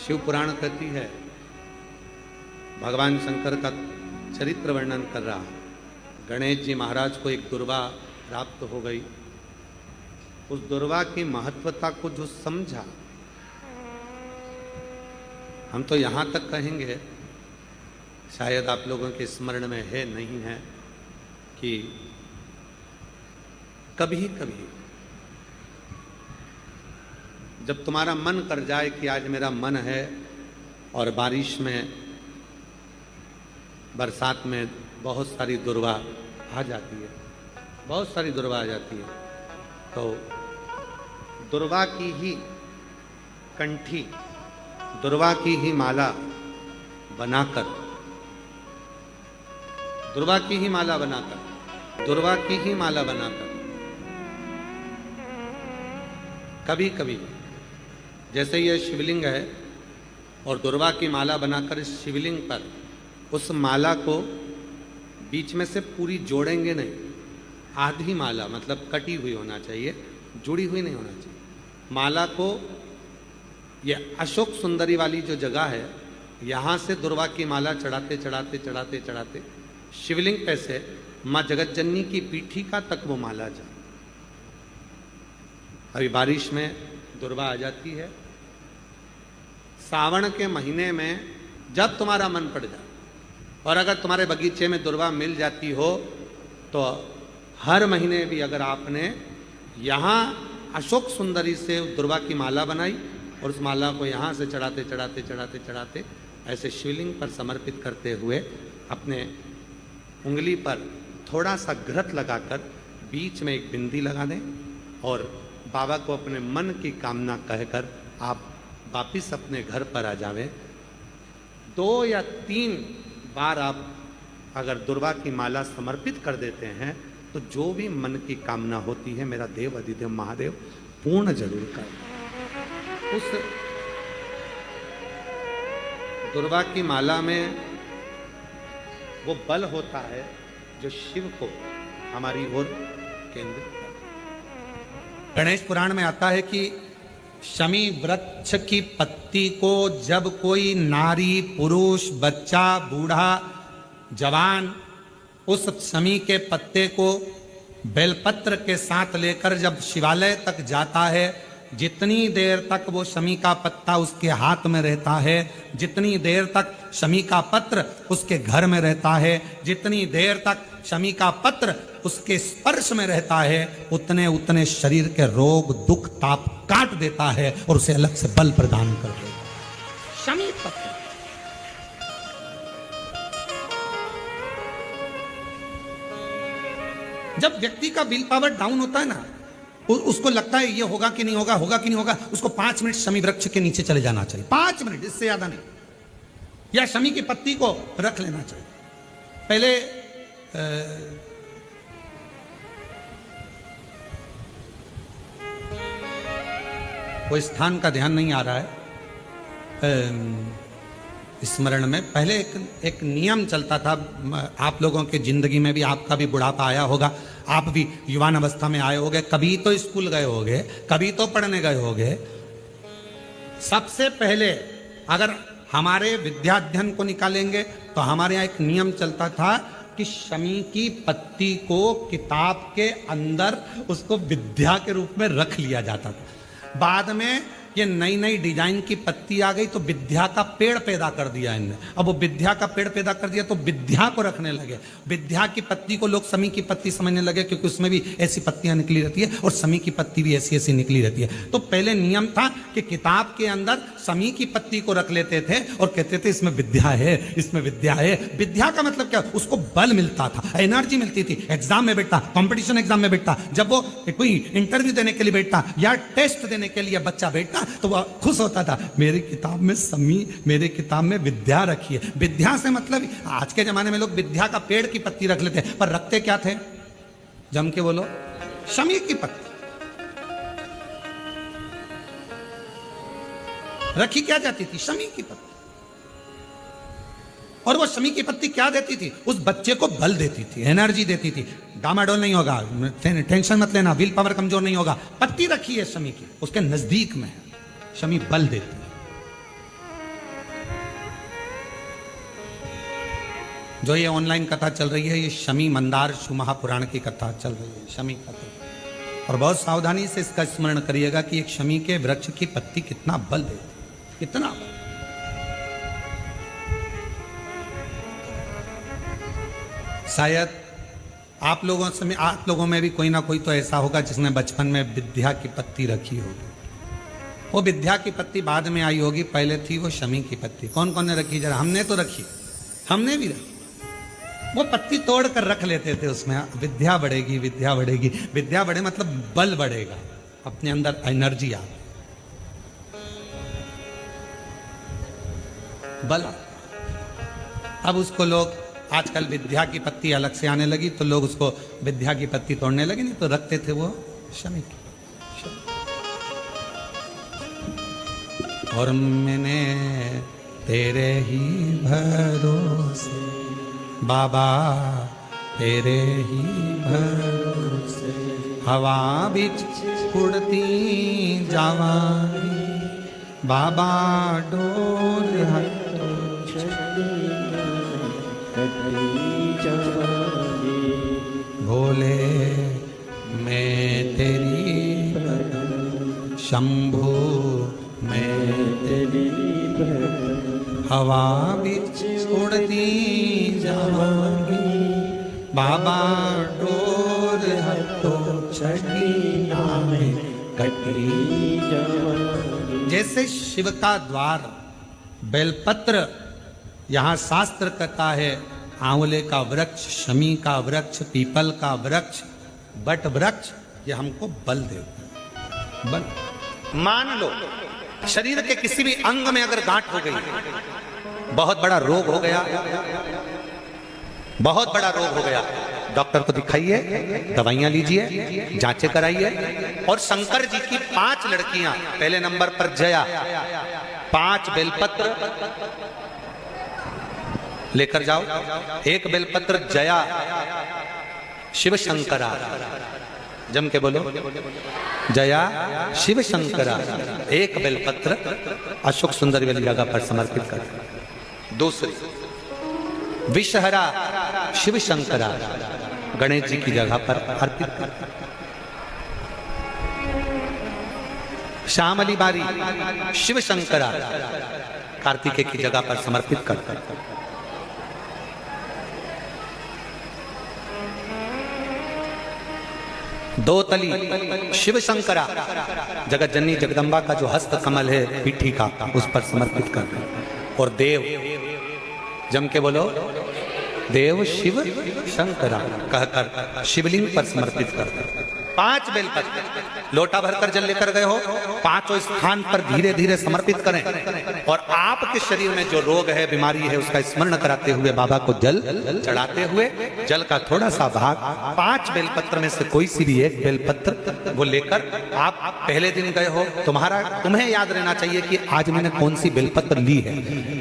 शिव पुराण कहती है, भगवान शंकर का चरित्र वर्णन कर रहा है। गणेश जी महाराज को एक दुर्वा प्राप्त हो गई। उस दुर्वा की महत्वता को जो समझा, हम तो यहां तक कहेंगे, शायद आप लोगों के स्मरण में है नहीं है, कि कभी कभी जब तुम्हारा मन कर जाए कि आज मेरा मन है और बारिश में, बरसात में बहुत सारी दुर्वा आ जाती है, बहुत सारी दुर्वा आ जाती है, तो दुर्वा की ही कंठी, दुर्वा की ही माला बनाकर, दुर्वा की ही माला बनाकर, दुर्वा की ही माला बनाकर, कभी कभी जैसे यह शिवलिंग है और दुर्वा की माला बनाकर इस शिवलिंग पर उस माला को बीच में से पूरी जोड़ेंगे नहीं, आधी माला, मतलब कटी हुई होना चाहिए, जुड़ी हुई नहीं होना चाहिए। माला को, ये अशोक सुंदरी वाली जो जगह है, यहाँ से दुर्वा की माला चढ़ाते चढ़ाते चढ़ाते चढ़ाते शिवलिंग पे से माँ जगतजननी की पीठिका तक वो माला जा। अभी बारिश में दुर्वा आ जाती है, सावन के महीने में जब तुम्हारा मन पड़ जाए, और अगर तुम्हारे बगीचे में दुर्वा मिल जाती हो तो हर महीने भी अगर आपने यहाँ अशोक सुंदरी से दुर्वा की माला बनाई और उस माला को यहाँ से चढ़ाते चढ़ाते चढ़ाते चढ़ाते ऐसे शिवलिंग पर समर्पित करते हुए अपने उंगली पर थोड़ा सा घृत लगाकर बीच में एक बिंदी लगा दें और बाबा को अपने मन की कामना कहकर आप वापिस अपने घर पर आ जावें। 2 या 3 बार आप अगर दुर्वा की माला समर्पित कर देते हैं तो जो भी मन की कामना होती है, मेरा देव अधिदेव महादेव पूर्ण जरूर कर। उस दुर्वा की माला में वो बल होता है जो शिव को हमारी ओर केंद्रित करता है। गणेश पुराण में आता है कि शमी वृक्ष की पत्ती को जब कोई नारी, पुरुष, बच्चा, बूढ़ा, जवान उस शमी के पत्ते को बेलपत्र के साथ लेकर जब शिवालय तक जाता है, जितनी देर तक वो शमी का पत्ता उसके हाथ में रहता है, जितनी देर तक शमी का पत्र उसके घर में रहता है, जितनी देर तक शमी का पत्र उसके स्पर्श में रहता है, उतने उतने शरीर के रोग, दुख, ताप काट देता है और उसे अलग से बल प्रदान कर देता है। शमी पत्र जब व्यक्ति का विल पावर डाउन होता है ना, उसको लगता है ये होगा कि नहीं होगा, होगा कि नहीं होगा, उसको 5 मिनट शमी वृक्ष के नीचे चले जाना चाहिए, 5 मिनट, इससे ज्यादा नहीं, या शमी की पत्ती को रख लेना चाहिए। पहले कोई स्थान का ध्यान नहीं आ रहा है स्मरण में, पहले एक नियम चलता था, आप लोगों के जिंदगी में भी, आपका भी बुढ़ापा आया होगा, आप भी युवान अवस्था में आए होंगे, कभी तो स्कूल गए होंगे, कभी तो पढ़ने गए होंगे। सबसे पहले अगर हमारे विद्याध्ययन को निकालेंगे तो हमारे यहाँ एक नियम चलता था कि शमी की पत्ती को किताब के अंदर उसको विद्या के रूप में रख लिया जाता था। बाद में ये नई नई डिजाइन की पत्ती आ गई तो विद्या का पेड़ पैदा कर दिया इनने। अब वो विद्या का पेड़ पैदा कर दिया तो विद्या को रखने लगे। विद्या की पत्ती को लोग शमी की पत्ती समझने लगे, क्योंकि उसमें भी ऐसी पत्तियां निकली रहती है और शमी की पत्ती भी ऐसी ऐसी निकली रहती है। तो पहले नियम था कि किताब के अंदर शमी की पत्ती को रख लेते थे और कहते थे इसमें विद्या है, इसमें विद्या है। विद्या का मतलब क्या, उसको बल मिलता था, एनर्जी मिलती थी। एग्जाम में बैठता, कंपटीशन एग्जाम में बैठता, जब वो कोई इंटरव्यू देने के लिए बैठता या टेस्ट देने के लिए बच्चा बैठता तो वह खुश होता था, मेरी किताब में शमी, मेरे किताब में विद्या रखी है। विद्या से मतलब, आज के जमाने में लोग विद्या का पेड़ की पत्ती रख लेते, पर रखते क्या थे, जम के बोलो, शमी की पत्ती रखी क्या जाती थी, शमी की पत्ती। और वो शमी की पत्ती क्या देती थी, उस बच्चे को बल देती थी, एनर्जी देती थी। डामाडोल नहीं होगा, टेंशन मत लेना, विल पावर कमजोर नहीं होगा, पत्ती रखी है शमी की, उसके नजदीक में है, शमी बल देती है। जो ये ऑनलाइन कथा चल रही है, ये शमी मंदार शिव महापुराण की कथा चल रही है, शमी कथा। और बहुत सावधानी से इसका स्मरण करिएगा कि एक शमी के वृक्ष की पत्ती कितना बल देती, कितना बल। शायद आप लोगों में भी कोई ना कोई तो ऐसा होगा जिसने बचपन में विद्या की पत्ती रखी होगी। वो विद्या की पत्ती बाद में आई होगी, पहले थी वो शमी की पत्ती। कौन कौन ने रखी? जरा हमने तो रखी, हमने भी रखी। वो पत्ती तोड़ कर रख लेते थे, उसमें विद्या बढ़ेगी, विद्या बढ़ेगी। विद्या बढ़े मतलब बल बढ़ेगा, अपने अंदर एनर्जी आ, बल। अब उसको लोग आजकल विद्या की पत्ती अलग से आने लगी, तो लोग उसको विद्या की पत्ती तोड़ने लगे, नहीं तो रखते थे वो शमी की। और मैंने तेरे ही भरोसे बाबा, तेरे ही भरोसे हवा बिच उड़ती जावानी बाबा, डोर हटो भोले मैं तेरी शंभू, मैं तेरी हवा बिच उड़ती जावांगी बाबा, डोर हटो छठी नामे कटी जावांगी। जैसे शिव का द्वार बेलपत्र, यहाँ शास्त्र कहता है आंवले का वृक्ष, शमी का वृक्ष, पीपल का वृक्ष, बट वृक्ष, ये हमको बल देता है, बल। मान लो शरीर के किसी भी अंग में अगर गांठ हो गई, बहुत बड़ा रोग हो गया, बहुत बड़ा रोग हो गया, डॉक्टर को दिखाइए, दवाइयां लीजिए, जांचें कराइए। और शंकर जी की 5 लड़कियां, पहले नंबर पर जया, 5 बेलपत्र लेकर जाओ। 1 बेलपत्र जया शिव शंकरा, जम के बोलो, जया शिव शंकरा। 1 बेलपत्र अशोक सुंदरी वाली जगह पर समर्पित कर। दूसरी विषहरा शिव शंकरा, गणेश जी की जगह पर अर्पित कर। श्यामली बारी शिव शंकरा, कार्तिकेय की जगह पर समर्पित कर। 2 तली शिव शंकरा, जगत जननी जगदम्बा का जो हस्त कमल है पीठी का, उस पर समर्पित कर। और देव, जम के बोलो, देव शिव शंकरा कहकर शिवलिंग पर समर्पित कर। 5 बेलपत्र, लोटा भरकर जल लेकर गए हो, 5 स्थान पर धीरे धीरे समर्पित करें। और आपके शरीर में जो रोग है, बीमारी है, उसका स्मरण कराते हुए बाबा को जल चढ़ाते हुए, जल का थोड़ा सा भाग 5 बेलपत्र में से कोई सी भी 1 बेलपत्र वो लेकर, आप पहले दिन गए हो, तुम्हें याद रहना चाहिए कि आज मैंने कौन सी बेलपत्र ली है।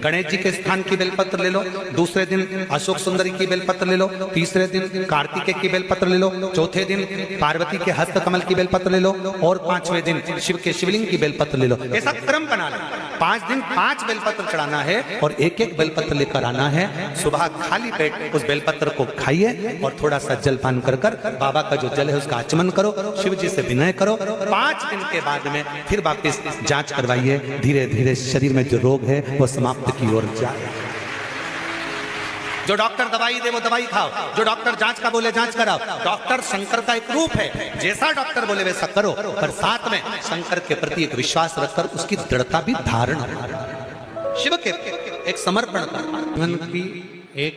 गणेश जी के स्थान की बेलपत्र ले लो, दूसरे दिन अशोक सुंदरी की बेलपत्र ले लो, तीसरे दिन कार्तिकेय की बेलपत्र ले लो, चौथे दिन पार्वती के हस्त कमल की बेलपत्र ले लो, और 5वें दिन शिव के शिवलिंग की बेलपत्र ले लो। ऐसा क्रम बना लो। 5 दिन 5 बेलपत्र चढ़ाना है और 1-1 बेलपत्र लेकर आना है। सुबह खाली पेट उस बेलपत्र को खाइए और थोड़ा सा जलपान कर बाबा का जो जल है उसका आचमन करो, शिव जी से विनय करो। 5 दिन के बाद में फिर वापिस जांच करवाइए, धीरे धीरे शरीर में जो रोग है वो समाप्त की ओर जाए। जो डॉक्टर दवाई दे वो दवाई खाओ, जो डॉक्टर जांच का बोले जांच कराओ। डॉक्टर शंकर का एक रूप है, जैसा डॉक्टर बोले वैसा करो, पर साथ में शंकर के प्रति एक विश्वास रखकर उसकी दृढ़ता भी धारण, शिव के एक समर्पण कर, जीवन की एक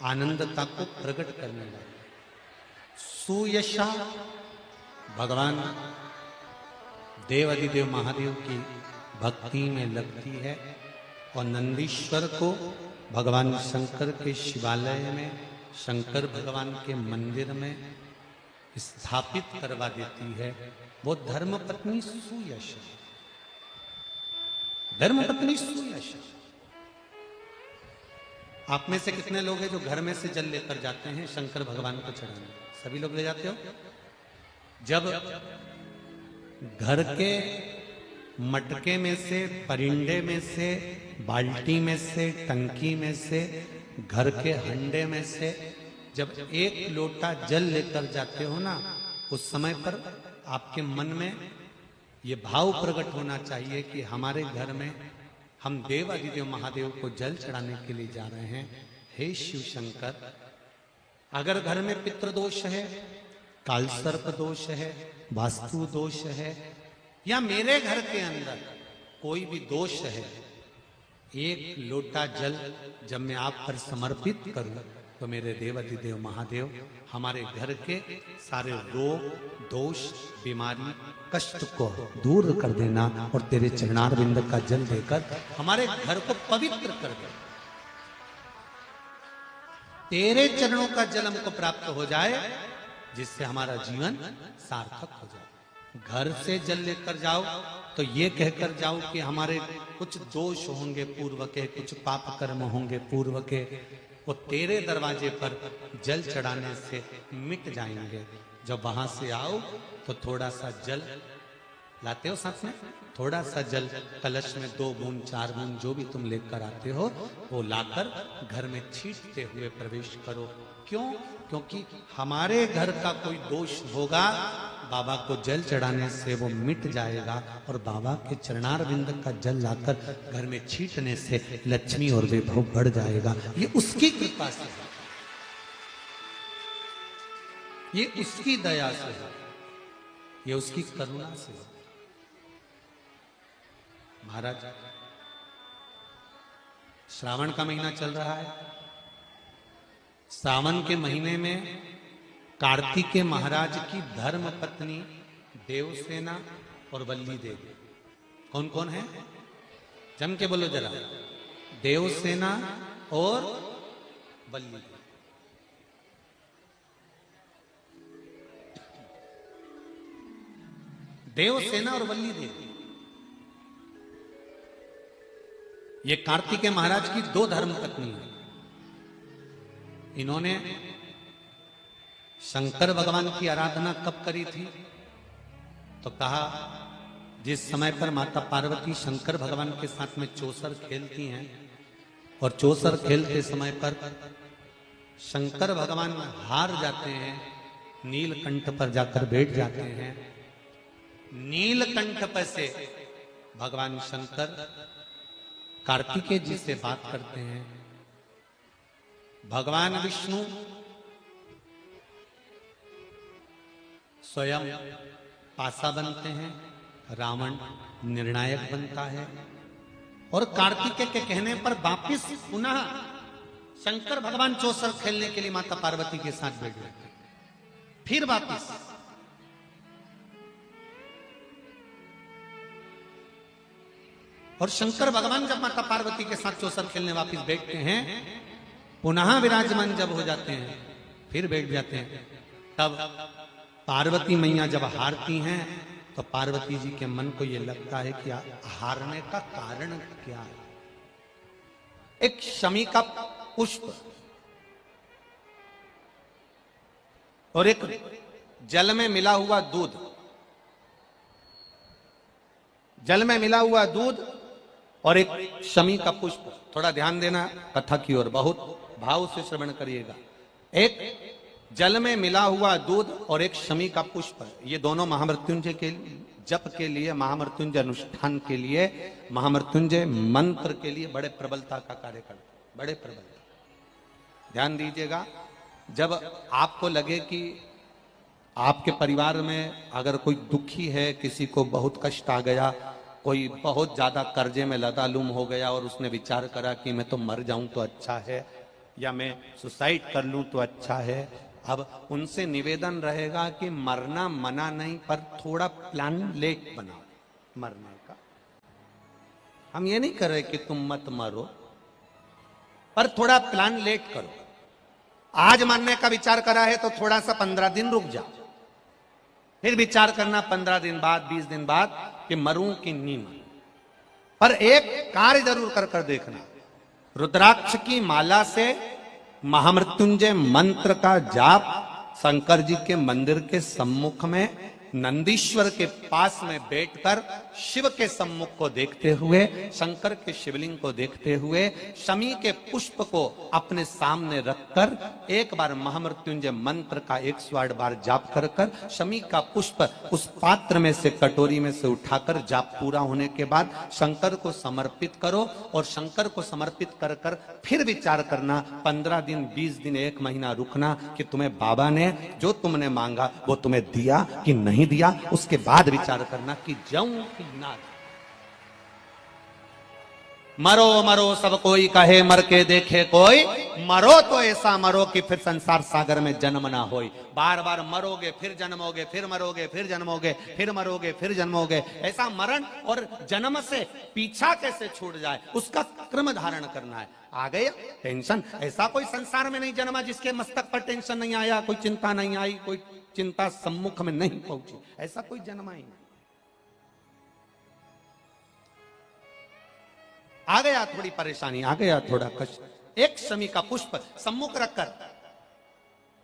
आनंदता को प्रकट करने लगे। सुयशा भगवान देवाधिदेव महादेव की भक्ति में लगती है और नंदीश्वर को भगवान शंकर के शिवालय में, शंकर भगवान के मंदिर में स्थापित करवा देती है। वो धर्मपत्नी सुयशा, धर्मपत्नी सुयशा। आप में से कितने लोग हैं जो घर में से जल लेकर जाते हैं शंकर भगवान को चढ़ाने? सभी लोग ले जाते हो? जब घर के मटके में से, परिंडे में से, बाल्टी में से, टंकी में से घर के हंडे में से जब एक लोटा जल लेकर जाते हो ना, उस समय पर आपके मन में ये भाव प्रकट होना चाहिए कि हमारे घर में हम देव अधिदेव महादेव को जल चढ़ाने के लिए जा रहे हैं। हे शिव शंकर, अगर घर में पितृदोष है, कालसर्प दोष है, वास्तु दोष है, या मेरे घर के अंदर कोई भी दोष है, एक लोटा जल जब मैं आप पर समर्पित करूं तो मेरे देवाधिदेव महादेव हमारे घर के सारे रोग, दोष, बीमारी, कष्ट को दूर कर देना और तेरे चरणारविंद का जल देकर हमारे घर को पवित्र कर दे। तेरे चरणों का जल हमको प्राप्त हो जाए, जिससे हमारा जीवन सार्थक हो जाए। घर से जल लेकर जाओ तो ये कहकर जाओ कि हमारे कुछ दोष होंगे पूर्व के, कुछ पाप कर्म होंगे पूर्व के, वो तेरे दरवाजे पर जल चढ़ाने से मिट जाएंगे। जब वहां से आओ तो थोड़ा सा जल लाते हो साथ में, थोड़ा सा जल कलश में 2 बूंद 4 बूंद जो भी तुम लेकर आते हो वो लाकर घर में छींटते हुए प्रवेश करो। क्यों? क्योंकि हमारे घर का कोई दोष होगा, बाबा को जल चढ़ाने से वो मिट जाएगा और बाबा के चरणारविंद का जल लाकर घर में छींटने से लक्ष्मी और वैभव बढ़ जाएगा। ये उसकी कृपा से, ये उसकी दया से, ये उसकी करुणा से। महाराज, श्रावण का महीना चल रहा है। सावन के महीने में कार्तिकेय महाराज की धर्म पत्नी देवसेना और वल्ली देवी, कौन कौन है? जम के बोलो जरा। देवसेना और वल्ली देवी। देवसेना और वल्ली देवी, ये कार्तिकेय महाराज की 2 धर्म पत्नी है। इन्होंने शंकर भगवान की आराधना कब करी थी? तो कहा जिस समय पर माता पार्वती शंकर भगवान के साथ में चौसर खेलती हैं और चौसर खेलते समय पर शंकर भगवान हार जाते हैं, नीलकंठ पर जाकर बैठ जाते हैं। नीलकंठ पर से भगवान शंकर कार्तिकेय जी से बात करते हैं। भगवान विष्णु स्वयं पासा बनते हैं, रावण निर्णायक बनता है और कार्तिकेय के कहने पर वापिस पुनः शंकर भगवान चौसर खेलने के लिए माता पार्वती के साथ बैठ गए। फिर वापिस और शंकर भगवान जब माता पार्वती के साथ चौसर खेलने वापिस बैठते हैं, पुनः विराजमान जब हो जाते हैं, फिर बैठ जाते हैं। तब पार्वती मैया जब हारती हैं तो पार्वती जी के मन को यह लगता है कि हारने का कारण क्या है। एक शमी का पुष्प और एक जल में मिला हुआ दूध, जल में मिला हुआ दूध और एक शमी का पुष्प। थोड़ा ध्यान देना कथा की ओर, बहुत भाव से श्रवण करिएगा। एक जल में मिला हुआ दूध और एक शमी का पुष्प, ये दोनों महामृत्युंजय के जप के लिए, महामृत्युंजय अनुष्ठान के लिए, महामृत्युंजय मंत्र के लिए बड़े प्रबलता का कार्य करते, बड़े प्रबलता। ध्यान दीजिएगा, जब आपको लगे कि आपके परिवार में अगर कोई दुखी है, किसी को बहुत कष्ट आ गया, कोई बहुत ज्यादा कर्जे में लदालुम हो गया और उसने विचार करा कि मैं तो मर जाऊं तो अच्छा है या मैं सुसाइड कर लूं तो अच्छा है, अब उनसे निवेदन रहेगा कि मरना मना नहीं, पर थोड़ा प्लान लेट बनाओ मरने का। हम ये नहीं कर रहे कि तुम मत मरो, पर थोड़ा प्लान लेट करो। आज मरने का विचार करा है तो थोड़ा सा 15 दिन रुक जाओ, फिर विचार करना 15 दिन बाद, 20 दिन बाद कि मरूं कि नहीं मरूं। पर एक कार्य जरूर कर देखना, रुद्राक्ष की माला से महामृत्युंजय मंत्र का जाप शंकर जी के मंदिर के सम्मुख में नंदीश्वर के पास में बैठकर शिव के सम्मुख को देखते हुए, शंकर के शिवलिंग को देखते हुए, शमी के पुष्प को अपने सामने रखकर एक बार महामृत्युंजय मंत्र का 108 बार जाप कर कर शमी का पुष्प उस पात्र में से, कटोरी में से उठाकर जाप पूरा होने के बाद शंकर को समर्पित करो और शंकर को समर्पित कर कर फिर विचार करना, 15 दिन 20 दिन 1 महीना रुकना कि तुम्हें बाबा ने जो तुमने मांगा वो तुम्हें दिया कि नहीं दिया। उसके बाद विचार करना कि जाऊं कि ना। मरो मरो सब कोई कहे, मर के देखे कोई, मरो तो ऐसा मरो कि फिर संसार सागर में जन्म ना होई। बार बार मरोगे फिर जन्मोगे, फिर मरोगे फिर जन्मोगे, फिर मरोगे फिर जन्मोगे। ऐसा मरण और जन्म से पीछा कैसे छूट जाए, उसका क्रम धारण करना है। आ गया टेंशन। ऐसा कोई संसार में नहीं जन्मा जिसके मस्तक पर टेंशन नहीं आया, कोई चिंता नहीं आई, कोई चिंता सम्मुख में नहीं पहुंची, ऐसा कोई जन्मा ही नहीं। आ गया थोड़ी परेशानी, आ गया थोड़ा कष्ट। एक शमी का पुष्प सम्मुख रखकर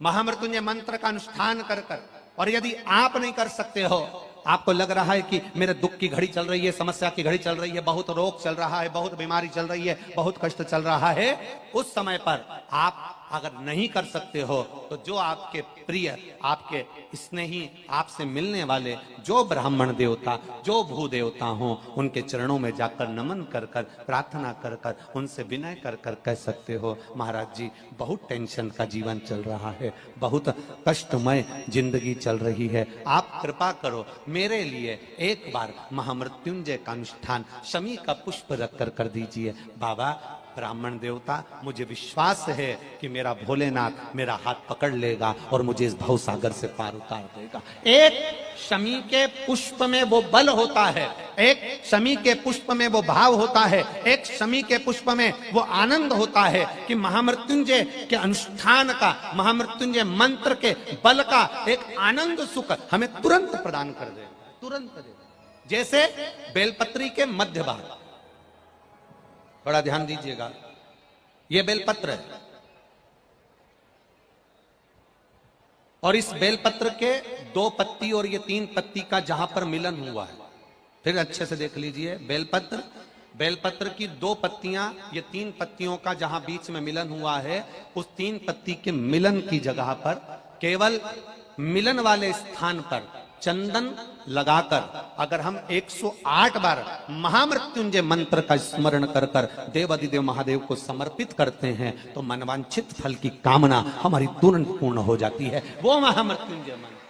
महामृत्युंजय मंत्र का अनुष्ठान कर कर, और यदि आप नहीं कर सकते हो, आपको लग रहा है कि मेरे दुख की घड़ी चल रही है, समस्या की घड़ी चल रही है, बहुत रोग चल रहा है, बहुत बीमारी चल रही है, बहुत कष्ट चल रहा है, उस समय पर आप अगर नहीं कर सकते हो तो जो आपके प्रिय, आपके स्नेही, आपसे मिलने वाले जो ब्राह्मण देवता, जो भू देवता हो, उनके चरणों में जाकर नमन कर कर, प्रार्थना कर कर, उनसे विनय कर कर कह सकते हो, महाराज जी बहुत टेंशन का जीवन चल रहा है, बहुत कष्टमय जिंदगी चल रही है, आप कृपा करो मेरे लिए एक बार महामृत्युंजय का अनुष्ठान शमी का पुष्प रख कर दीजिए। बाबा ब्राह्मण देवता, मुझे विश्वास है कि मेरा भोलेनाथ मेरा हाथ पकड़ लेगा और मुझे इस भवसागर से पार उतार देगा। एक शमी के पुष्प में वो बल होता है, एक शमी के पुष्प में वो भाव होता है, एक शमी के पुष्प में वो आनंद होता है कि महामृत्युंजय के अनुष्ठान का, महामृत्युंजय मंत्र के बल का एक आनंद सुख हमें तुरंत प्रदान कर देगा, तुरंत देगा। जैसे बेलपत्री के मध्य भाग, बड़ा ध्यान दीजिएगा, यह बेलपत्र है और इस बेलपत्र के 2 पत्ती और ये 3 पत्ती का जहां पर मिलन हुआ है, फिर अच्छे से देख लीजिए, बेलपत्र की 2 पत्तियां, ये 3 पत्तियों का जहां बीच में मिलन हुआ है, उस 3 पत्ती के मिलन की जगह पर, केवल मिलन वाले स्थान पर चंदन लगाकर अगर हम 108 बार महामृत्युंजय मंत्र का स्मरण कर कर देवाधिदेव महादेव को समर्पित करते हैं तो मनवांछित फल की कामना हमारी तुरंत पूर्ण हो जाती है। वो महामृत्युंजय मंत्र